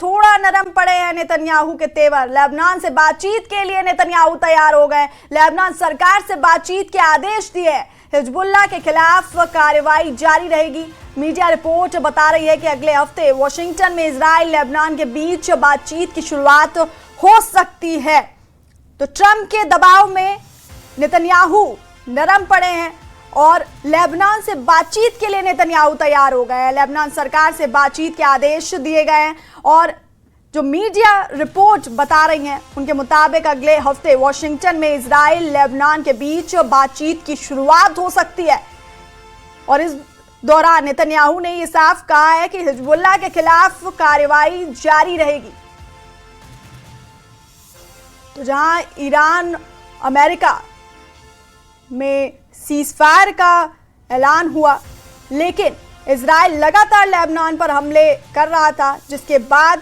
थोड़ा नरम पड़े हैं नेतन्याहू के तेवर। लेबनान से बातचीत के लिए नेतन्याहू तैयार हो गए। लेबनान सरकार से बातचीत के आदेश दिए। हिजबुल्लाह के खिलाफ कार्रवाई जारी रहेगी। मीडिया रिपोर्ट बता रही है कि अगले हफ्ते वॉशिंगटन में इजराइल लेबनान के बीच बातचीत की शुरुआत हो सकती है। तो ट्रंप के दबाव में नेतन्याहू नरम पड़े हैं और लेबनान से बातचीत के लिए नेतन्याहू तैयार हो गए हैं। लेबनान सरकार से बातचीत के आदेश दिए गए हैं और जो मीडिया रिपोर्ट बता रही हैं उनके मुताबिक अगले हफ्ते वॉशिंगटन में इजराइल लेबनान के बीच बातचीत की शुरुआत हो सकती है। और इस दौरान नेतन्याहू ने यह साफ कहा है कि हिजबुल्लाह के खिलाफ कार्रवाई जारी रहेगी। तो जहां ईरान अमेरिका में सीजफायर का ऐलान हुआ, लेकिन इजराइल लगातार लेबनान पर हमले कर रहा था, जिसके बाद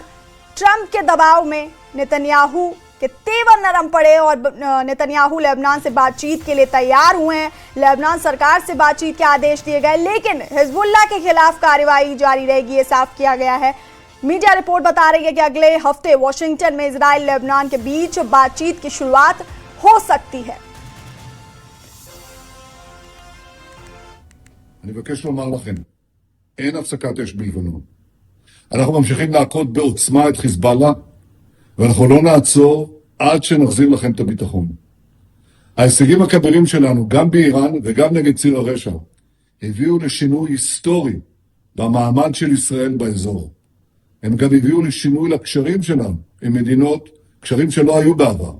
ट्रंप के दबाव में नेतन्याहू के तेवर नरम पड़े और नेतन्याहू लेबनान से बातचीत के लिए तैयार हुए हैं। लेबनान सरकार से बातचीत के आदेश दिए गए, लेकिन हिजबुल्लाह के खिलाफ कार्रवाई जारी रहेगी, ये साफ किया गया है। मीडिया रिपोर्ट बता रही है कि अगले हफ्ते वॉशिंगटन में इजराइल लेबनान के बीच बातचीत की शुरुआत हो सकती है। אני מבקש לומר לכם, אין הפסקת אש בלבנון. אנחנו ממשיכים להכות בעוצמה את חיזבאללה, ואנחנו לא נעצור עד שנחזיר לכם את הביטחון. ההישגים הכבירים שלנו, גם באיראן וגם נגד ציר הרשע, הביאו לשינוי היסטורי במעמד של ישראל באזור. הם גם הביאו לשינוי לקשרים שלנו עם מדינות, קשרים שלא היו בעבר.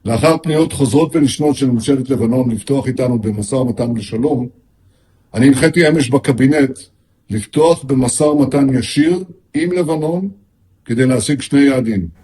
לאחר פניות חוזרות ונשנות של ממשלת לבנון לפתוח איתנו במשא ומתן לשלום, אני הנחיתי אמש בקבינט לפתוח במשא ומתן ישיר עם לבנון כדי להשיג שני יעדים.